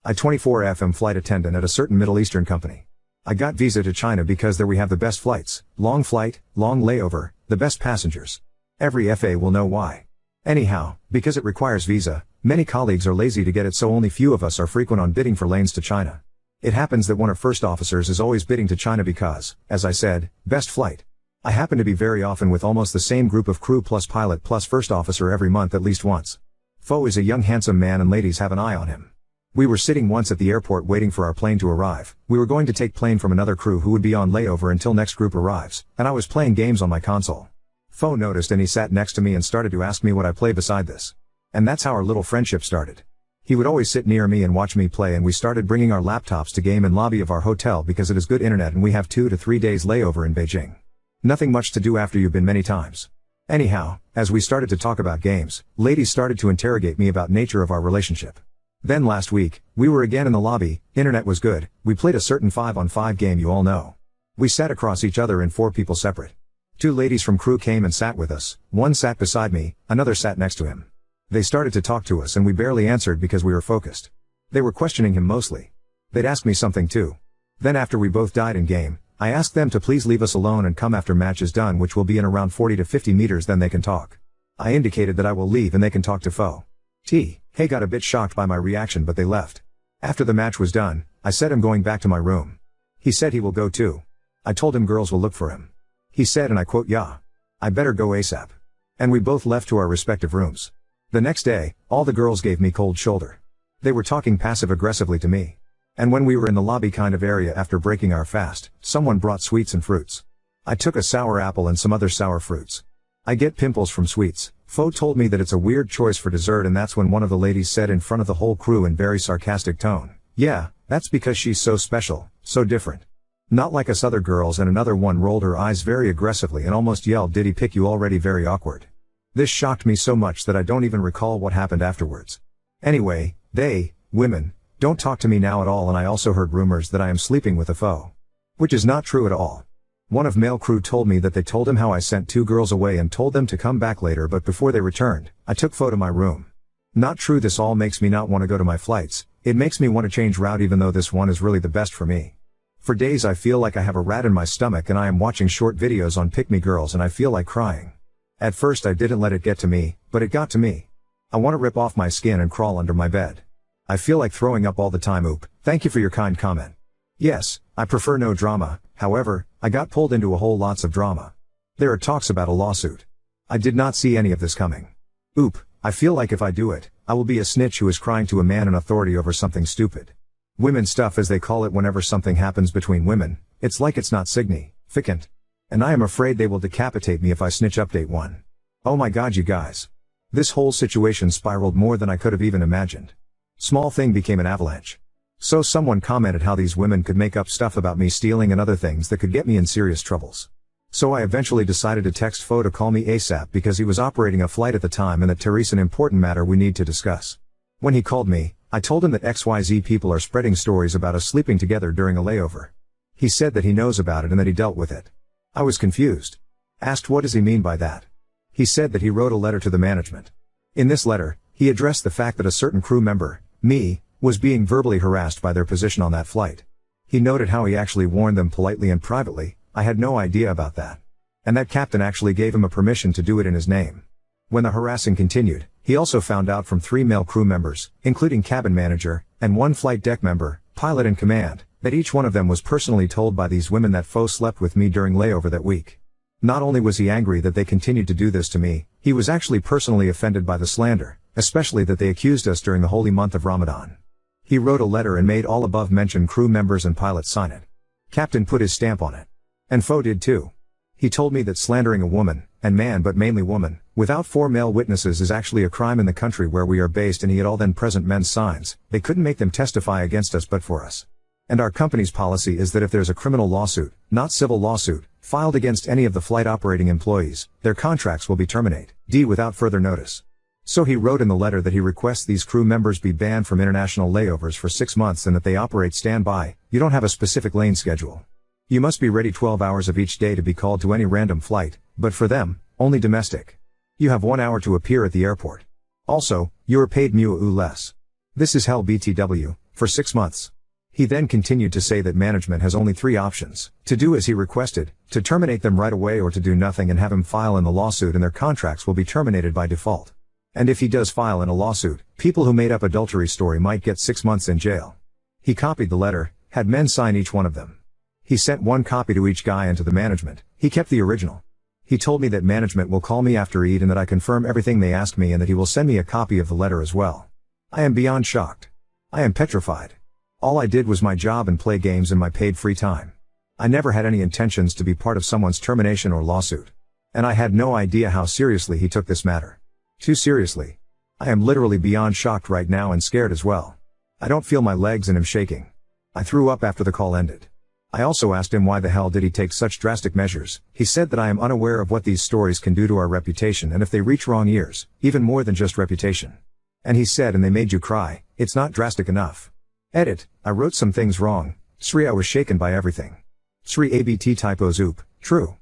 I 24FM flight attendant at a certain Middle Eastern company. I got visa to China because there we have the best flights, long flight, long layover, the best passengers. Every FA will know why. Anyhow, because it requires visa, many colleagues are lazy to get it, so only few of us are frequent on bidding for lanes to China. It happens that one of first officers is always bidding to China because, as I said, best flight. I happen to be very often with almost the same group of crew plus pilot plus first officer every month at least once. Fo is a young handsome man and ladies have an eye on him. We were sitting once at the airport waiting for our plane to arrive. We were going to take plane from another crew who would be on layover until next group arrives, and I was playing games on my console. Fo noticed and he sat next to me and started to ask me what I play beside this. And that's how our little friendship started. He would always sit near me and watch me play, and we started bringing our laptops to game in lobby of our hotel because it is good internet and we have 2 to 3 days layover in Beijing. Nothing much to do after you've been many times. Anyhow, as we started to talk about games, ladies started to interrogate me about nature of our relationship. Then last week, we were again in the lobby, internet was good, we played a certain 5-on-5 game you all know. We sat across each other in 4 people separate. 2 ladies from crew came and sat with us, one sat beside me, another sat next to him. They started to talk to us and we barely answered because we were focused. They were questioning him mostly. They'd ask me something too. Then after we both died in game, I asked them to please leave us alone and come after match is done, which will be in around 40 to 50 meters, then they can talk. I indicated that I will leave and they can talk to Fo. Hey got a bit shocked by my reaction, but they left. After the match was done, I said I'm going back to my room. He said he will go too. I told him girls will look for him. He said, and I quote, "Yeah, I better go ASAP." And we both left to our respective rooms. The next day, all the girls gave me cold shoulder. They were talking passive aggressively to me. And when we were in the lobby kind of area after breaking our fast, someone brought sweets and fruits. I took a sour apple and some other sour fruits. I get pimples from sweets. Fo told me that it's a weird choice for dessert, and that's when one of the ladies said in front of the whole crew in very sarcastic tone, "Yeah, that's because she's so special, so different. Not like us other girls." And another one rolled her eyes very aggressively and almost yelled, "Did he pick you already?" Very awkward. This shocked me so much that I don't even recall what happened afterwards. Anyway, women, don't talk to me now at all, and I also heard rumors that I am sleeping with a Fo. Which is not true at all. One of male crew told me that they told him how I sent 2 girls away and told them to come back later, but before they returned, I took Fo to my room. Not true. This all makes me not want to go to my flights. It makes me want to change route, even though this one is really the best for me. For days I feel like I have a rat in my stomach, and I am watching short videos on pick me girls and I feel like crying. At first I didn't let it get to me, but it got to me. I want to rip off my skin and crawl under my bed. I feel like throwing up all the time. Oop, thank you for your kind comment. Yes, I prefer no drama. However, I got pulled into a whole lots of drama. There are talks about a lawsuit. I did not see any of this coming. Oop, I feel like if I do it, I will be a snitch who is crying to a man in authority over something stupid. Women stuff, as they call it, whenever something happens between women, it's like it's not significant. And I am afraid they will decapitate me if I snitch. Update 1. Oh my god, you guys. This whole situation spiraled more than I could have even imagined. Small thing became an avalanche. So someone commented how these women could make up stuff about me stealing and other things that could get me in serious troubles. So I eventually decided to text Fo to call me ASAP because he was operating a flight at the time and that Therese, an important matter we need to discuss. When he called me, I told him that XYZ people are spreading stories about us sleeping together during a layover. He said that he knows about it and that he dealt with it. I was confused. Asked what does he mean by that? He said that he wrote a letter to the management. In this letter, he addressed the fact that a certain crew member, me, was being verbally harassed by their position on that flight. He noted how he actually warned them politely and privately. I had no idea about that. And that captain actually gave him a permission to do it in his name. When the harassing continued, he also found out from 3 male crew members, including cabin manager, and 1 flight deck member, pilot in command, that each one of them was personally told by these women that Fo slept with me during layover that week. Not only was he angry that they continued to do this to me, he was actually personally offended by the slander, especially that they accused us during the holy month of Ramadan. He wrote a letter and made all above mentioned crew members and pilots sign it. Captain put his stamp on it. And Fo did too. He told me that slandering a woman, and man but mainly woman, without 4 male witnesses is actually a crime in the country where we are based, and he had all then present men's signs. They couldn't make them testify against us but for us. And our company's policy is that if there's a criminal lawsuit, not civil lawsuit, filed against any of the flight operating employees, their contracts will be terminated, without further notice. So he wrote in the letter that he requests these crew members be banned from international layovers for 6 months and that they operate standby. You don't have a specific lane schedule. You must be ready 12 hours of each day to be called to any random flight, but for them, only domestic. You have 1 hour to appear at the airport. Also, you are paid mu less. This is hell BTW. For 6 months. He then continued to say that management has only 3 options: to do as he requested, to terminate them right away, or to do nothing and have him file in the lawsuit and their contracts will be terminated by default. And if he does file in a lawsuit, people who made up adultery story might get 6 months in jail. He copied the letter, had men sign each one of them. He sent 1 copy to each guy and to the management. He kept the original. He told me that management will call me after Eid and that I confirm everything they ask me and that he will send me a copy of the letter as well. I am beyond shocked. I am petrified. All I did was my job and play games in my paid free time. I never had any intentions to be part of someone's termination or lawsuit. And I had no idea how seriously he took this matter. Too seriously. I am literally beyond shocked right now and scared as well. I don't feel my legs and am shaking. I threw up after the call ended. I also asked him why the hell did he take such drastic measures. He said that I am unaware of what these stories can do to our reputation and if they reach wrong ears, even more than just reputation. And he said, and they made you cry, it's not drastic enough. Edit, I wrote some things wrong. Sri, I was shaken by everything. Sri ABT typos oop, true.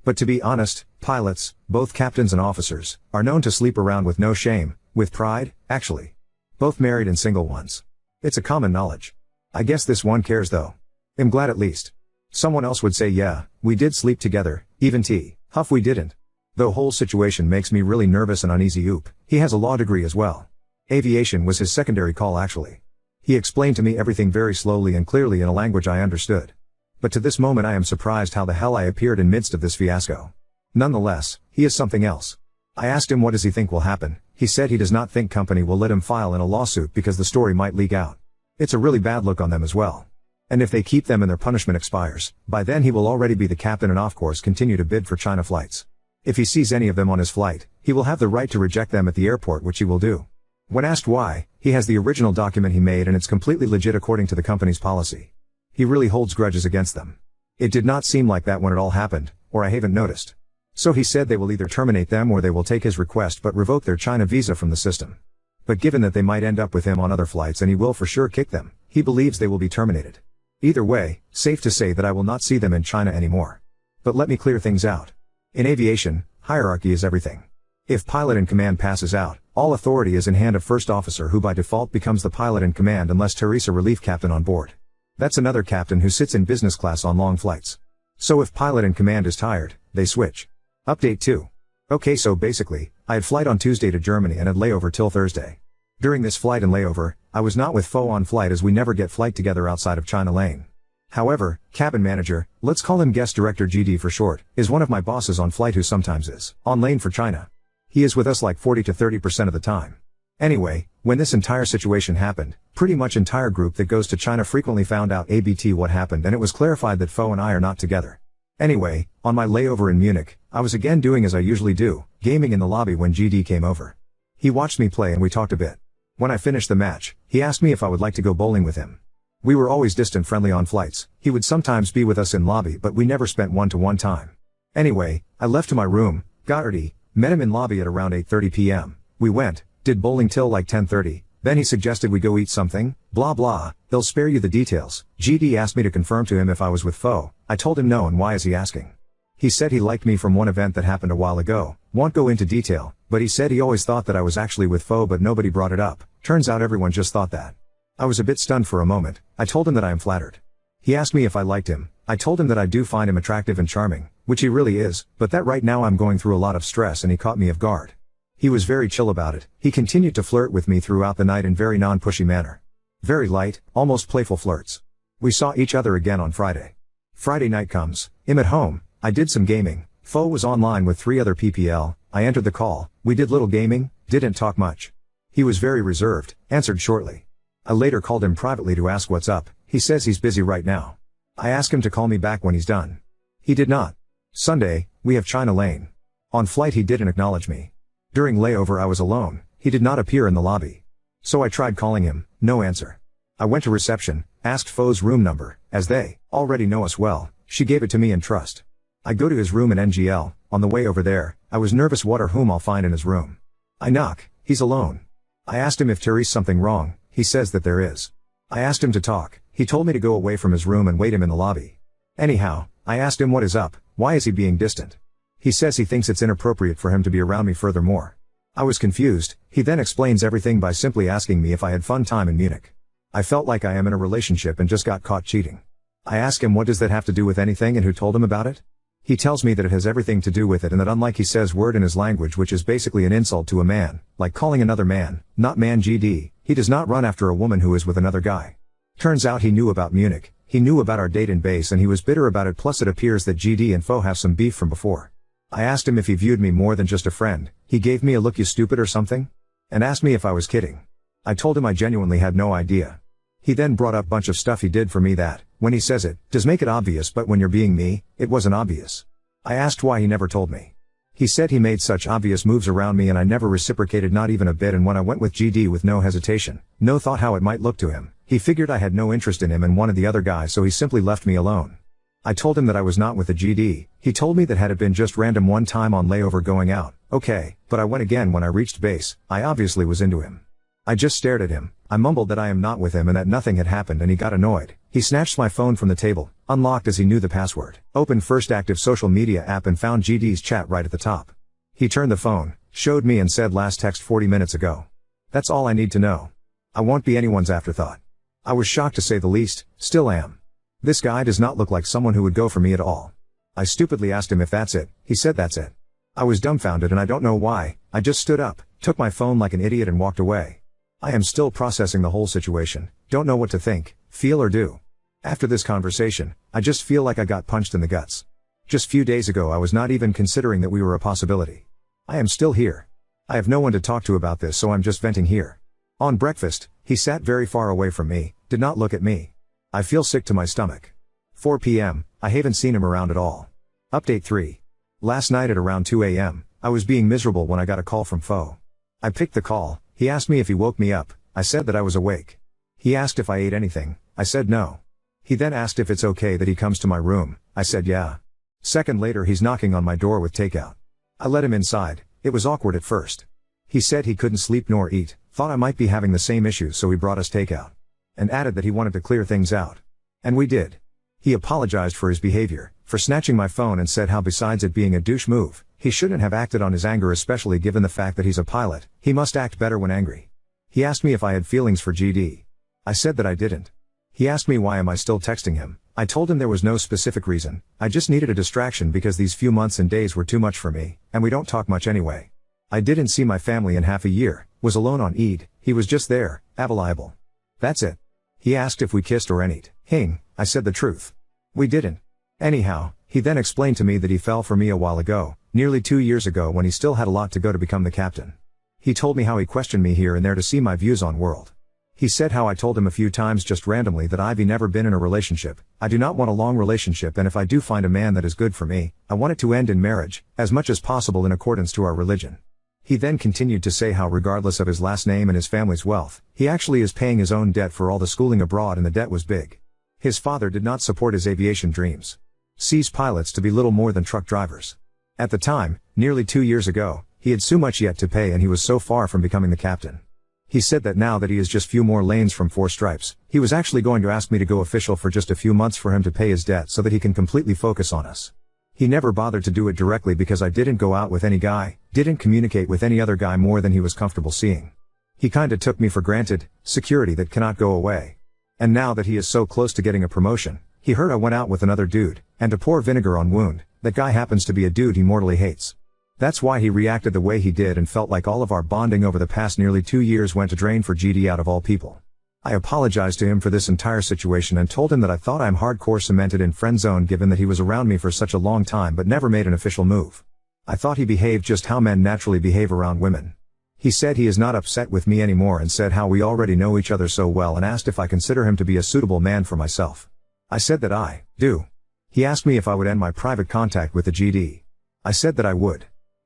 But to be honest, pilots, both captains and officers, are known to sleep around with no shame, with pride, actually. Both married and single ones. It's a common knowledge. I guess this one cares though. I'm glad at least. Someone else would say yeah, we did sleep together, even T. Huff we didn't. The whole situation makes me really nervous and uneasy oop. He has a law degree as well. Aviation was his secondary call actually. He explained to me everything very slowly and clearly in a language I understood. But to this moment I am surprised how the hell I appeared in midst of this fiasco. Nonetheless, he is something else. I asked him what does he think will happen. He said he does not think company will let him file in a lawsuit because the story might leak out. It's a really bad look on them as well. And if they keep them and their punishment expires, by then he will already be the captain and of course continue to bid for China flights. If he sees any of them on his flight, he will have the right to reject them at the airport, which he will do. When asked why, he has the original document he made and it's completely legit according to the company's policy. He really holds grudges against them. It did not seem like that when it all happened, or I haven't noticed. So he said they will either terminate them or they will take his request but revoke their China visa from the system. But given that they might end up with him on other flights and he will for sure kick them, he believes they will be terminated. Either way, safe to say that I will not see them in China anymore. But let me clear things out. In aviation, hierarchy is everything. If pilot in command passes out, all authority is in hand of first officer who by default becomes the pilot in command unless there is a relief captain on board. That's another captain who sits in business class on long flights. So if pilot in command is tired, they switch. Update 2. Okay, so basically, I had flight on Tuesday to Germany and had layover till Thursday. During this flight and layover, I was not with Fo on flight as we never get flight together outside of China Lane. However, cabin manager, let's call him guest director GD for short, is one of my bosses on flight who sometimes is on lane for China. He is with us like 40 to 30% of the time. Anyway, when this entire situation happened, pretty much entire group that goes to China frequently found out ABT what happened and it was clarified that Fo and I are not together. Anyway, on my layover in Munich, I was again doing as I usually do, gaming in the lobby when GD came over. He watched me play and we talked a bit. When I finished the match, he asked me if I would like to go bowling with him. We were always distant friendly on flights. He would sometimes be with us in lobby but we never spent one-to-one time. Anyway, I left to my room, got ready, met him in lobby at around 8:30 p.m. We went, did bowling till like 10:30, then he suggested we go eat something, blah blah, they'll spare you the details. GD asked me to confirm to him if I was with Fo. I told him no and why is he asking? He said he liked me from one event that happened a while ago, won't go into detail, but he said he always thought that I was actually with Fo but nobody brought it up, turns out everyone just thought that. I was a bit stunned for a moment. I told him that I am flattered. He asked me if I liked him. I told him that I do find him attractive and charming, which he really is, but that right now I'm going through a lot of stress and he caught me off guard. He was very chill about it. He continued to flirt with me throughout the night in very non-pushy manner. Very light, almost playful flirts. We saw each other again on Friday. Friday night comes, I'm at home, I did some gaming, Fo was online with 3 other PPL, I entered the call, we did little gaming, didn't talk much. He was very reserved, answered shortly. I later called him privately to ask what's up, he says he's busy right now. I asked him to call me back when he's done. He did not. Sunday, we have China Lane. On flight he didn't acknowledge me. During layover I was alone, he did not appear in the lobby. So I tried calling him, no answer. I went to reception, asked Fo's room number, as they already know us well, she gave it to me in trust. I go to his room in NGL, on the way over there, I was nervous what or whom I'll find in his room. I knock, he's alone. I asked him if there is something wrong, he says that there is. I asked him to talk, he told me to go away from his room and wait him in the lobby. Anyhow, I asked him what is up, why is he being distant? He says he thinks it's inappropriate for him to be around me furthermore. I was confused, he then explains everything by simply asking me if I had fun time in Munich. I felt like I am in a relationship and just got caught cheating. I ask him what does that have to do with anything and who told him about it? He tells me that it has everything to do with it and that unlike he says word in his language which is basically an insult to a man, like calling another man, not man GD, he does not run after a woman who is with another guy. Turns out he knew about Munich, he knew about our date in base and he was bitter about it, plus it appears that GD and Fo have some beef from before. I asked him if he viewed me more than just a friend, he gave me a look you stupid or something? And asked me if I was kidding. I told him I genuinely had no idea. He then brought up bunch of stuff he did for me that, when he says it, does make it obvious but when you're being me, it wasn't obvious. I asked why he never told me. He said he made such obvious moves around me and I never reciprocated not even a bit, and when I went with GD with no hesitation, no thought how it might look to him, he figured I had no interest in him and wanted the other guy, so he simply left me alone. I told him that I was not with the GD, he told me that had it been just random one time on layover going out, okay, but I went again when I reached base, I obviously was into him. I just stared at him, I mumbled that I am not with him and that nothing had happened, and he got annoyed. He snatched my phone from the table, unlocked as he knew the password, opened first active social media app and found GD's chat right at the top. He turned the phone, showed me and said last text 40 minutes ago. That's all I need to know. I won't be anyone's afterthought. I was shocked to say the least, still am. This guy does not look like someone who would go for me at all. I stupidly asked him if that's it, he said that's it. I was dumbfounded and I don't know why, I just stood up, took my phone like an idiot and walked away. I am still processing the whole situation, don't know what to think, feel or do. After this conversation, I just feel like I got punched in the guts. Just few days ago I was not even considering that we were a possibility. I am still here. I have no one to talk to about this, so I'm just venting here. On breakfast, he sat very far away from me, did not look at me. I feel sick to my stomach. 4 p.m, I haven't seen him around at all. Update 3. Last night at around 2 a.m, I was being miserable when I got a call from Fo. I picked the call, he asked me if he woke me up, I said that I was awake. He asked if I ate anything, I said no. He then asked if it's okay that he comes to my room, I said yeah. Second later he's knocking on my door with takeout. I let him inside, it was awkward at first. He said he couldn't sleep nor eat, thought I might be having the same issues, so he brought us takeout. And added that he wanted to clear things out. And we did. He apologized for his behavior, for snatching my phone, and said how besides it being a douche move, he shouldn't have acted on his anger, especially given the fact that he's a pilot, he must act better when angry. He asked me if I had feelings for GD. I said that I didn't. He asked me why am I still texting him. I told him there was no specific reason, I just needed a distraction because these few months and days were too much for me, and we don't talk much anyway. I didn't see my family in half a year, was alone on Eid, he was just there, available. That's it. He asked if we kissed or anything, I said the truth. We didn't. Anyhow, he then explained to me that he fell for me a while ago, nearly 2 years ago, when he still had a lot to go to become the captain. He told me how he questioned me here and there to see my views on world. He said how I told him a few times just randomly that I've never been in a relationship, I do not want a long relationship, and if I do find a man that is good for me, I want it to end in marriage, as much as possible in accordance to our religion. He then continued to say how regardless of his last name and his family's wealth, he actually is paying his own debt for all the schooling abroad, and the debt was big. His father did not support his aviation dreams. Sees pilots to be little more than truck drivers. At the time, nearly 2 years ago, he had so much yet to pay and he was so far from becoming the captain. He said that now that he is just few more lanes from 4 stripes, he was actually going to ask me to go official for just a few months for him to pay his debt so that he can completely focus on us. He never bothered to do it directly because I didn't go out with any guy, didn't communicate with any other guy more than he was comfortable seeing. He kinda took me for granted, security that cannot go away. And now that he is so close to getting a promotion, he heard I went out with another dude, and to pour vinegar on wound, that guy happens to be a dude he mortally hates. That's why he reacted the way he did and felt like all of our bonding over the past nearly 2 years went to drain for GD out of all people. I apologized to him for this entire situation and told him that I thought I'm hardcore cemented in friend zone given that he was around me for such a long time but never made an official move. I thought he behaved just how men naturally behave around women. He said he is not upset with me anymore and said how we already know each other so well and asked if I consider him to be a suitable man for myself. I said that I do. He asked me if I would end my private contact with the GD. I said that I would.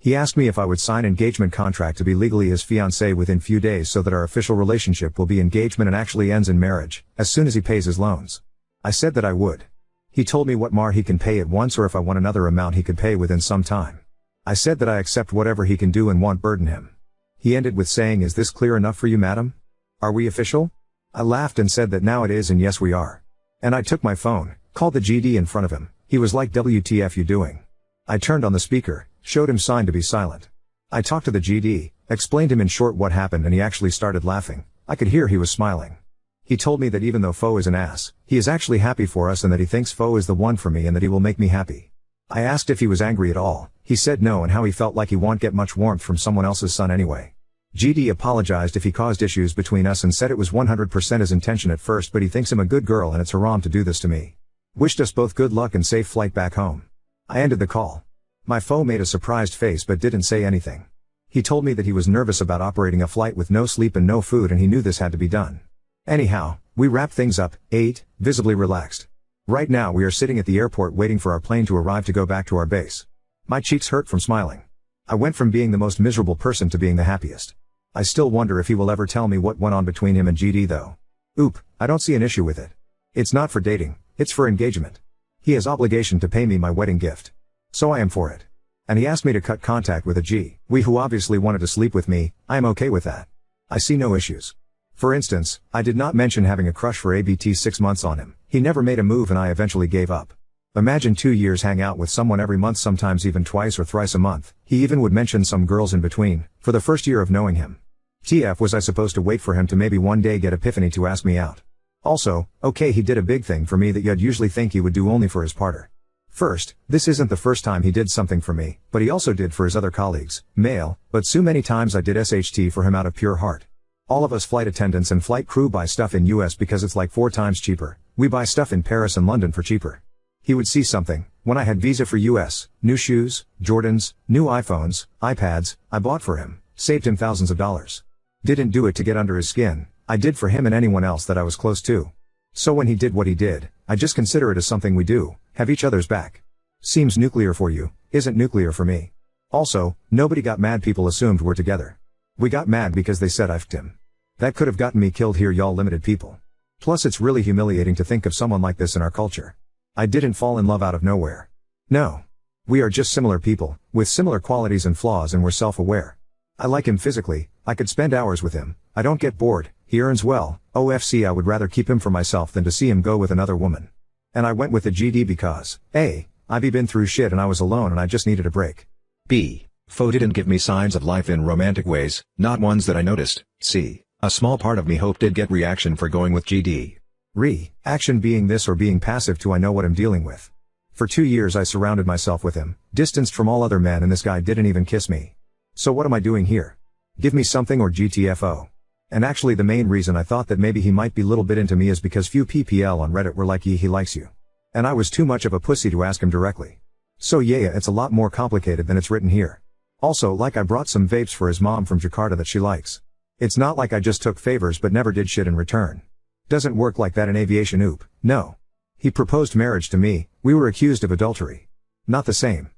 He asked me if I would sign engagement contract to be legally his fiancé within few days so that our official relationship will be engagement and actually ends in marriage, as soon as he pays his loans. I said that I would. He told me what mahr he can pay at once or if I want another amount he could pay within some time. I said that I accept whatever he can do and won't burden him. He ended with saying, "Is this clear enough for you, madam? Are we official?" I laughed and said that now it is and yes we are. And I took my phone, called the GD in front of him. He was like, "WTF you doing?" I turned on the speaker, showed him sign to be silent. I talked to the GD, explained him in short what happened and he actually started laughing. I could hear he was smiling. He told me that even though Fo is an ass, he is actually happy for us and that he thinks Fo is the one for me and that he will make me happy. I asked if he was angry at all. He said no and how he felt like he won't get much warmth from someone else's son anyway. GD apologized if he caused issues between us and said it was 100% his intention at first, but he thinks I'm a good girl and it's haram to do this to me. Wished us both good luck and safe flight back home. I ended the call. My Fo made a surprised face but didn't say anything. He told me that he was nervous about operating a flight with no sleep and no food and he knew this had to be done. Anyhow, we wrapped things up, ate, visibly relaxed. Right now we are sitting at the airport waiting for our plane to arrive to go back to our base. My cheeks hurt from smiling. I went from being the most miserable person to being the happiest. I still wonder if he will ever tell me what went on between him and GD though. Oop, I don't see an issue with it. It's not for dating, it's for engagement. He has obligation to pay me my wedding gift. So I am for it. And he asked me to cut contact with a G. We who obviously wanted to sleep with me, I am okay with that. I see no issues. For instance, I did not mention having a crush for ABT 6 months on him. He never made a move and I eventually gave up. Imagine 2 years hang out with someone every month, sometimes even twice or thrice a month. He even would mention some girls in between, for the first year of knowing him. TF was I supposed to wait for him to maybe one day get epiphany to ask me out? Also, okay, he did a big thing for me that you'd usually think he would do only for his partner. First, this isn't the first time he did something for me, but he also did for his other colleagues, male, but so many times I did SHT for him out of pure heart. All of us flight attendants and flight crew buy stuff in US because it's like 4 times cheaper. We buy stuff in Paris and London for cheaper. He would see something, when I had visa for US, new shoes, Jordans, new iPhones, iPads, I bought for him, saved him thousands of dollars. Didn't do it to get under his skin, I did for him and anyone else that I was close to. So when he did what he did, I just consider it as something we do, have each other's back. Seems nuclear for you, isn't nuclear for me. Also, nobody got mad, people assumed we're together. We got mad because they said I f***ed him. That could have gotten me killed here, y'all limited people. Plus it's really humiliating to think of someone like this in our culture. I didn't fall in love out of nowhere. No. We are just similar people, with similar qualities and flaws, and we're self-aware. I like him physically, I could spend hours with him, I don't get bored, he earns well, OFC I would rather keep him for myself than to see him go with another woman. And I went with the GD because, A, I've been through shit and I was alone and I just needed a break. B. Fo didn't give me signs of life in romantic ways, not ones that I noticed. C. A small part of me hope did get reaction for going with GD. Action being this or being passive to I know what I'm dealing with. For 2 years I surrounded myself with him, distanced from all other men, and this guy didn't even kiss me. So what am I doing here? Give me something or GTFO. And actually the main reason I thought that maybe he might be a little bit into me is because few PPL on Reddit were like, he likes you. And I was too much of a pussy to ask him directly. So yeah, it's a lot more complicated than it's written here. Also, like, I brought some vapes for his mom from Jakarta that she likes. It's not like I just took favors but never did shit in return. Doesn't work like that in aviation, oop, no. He proposed marriage to me, we were accused of adultery. Not the same.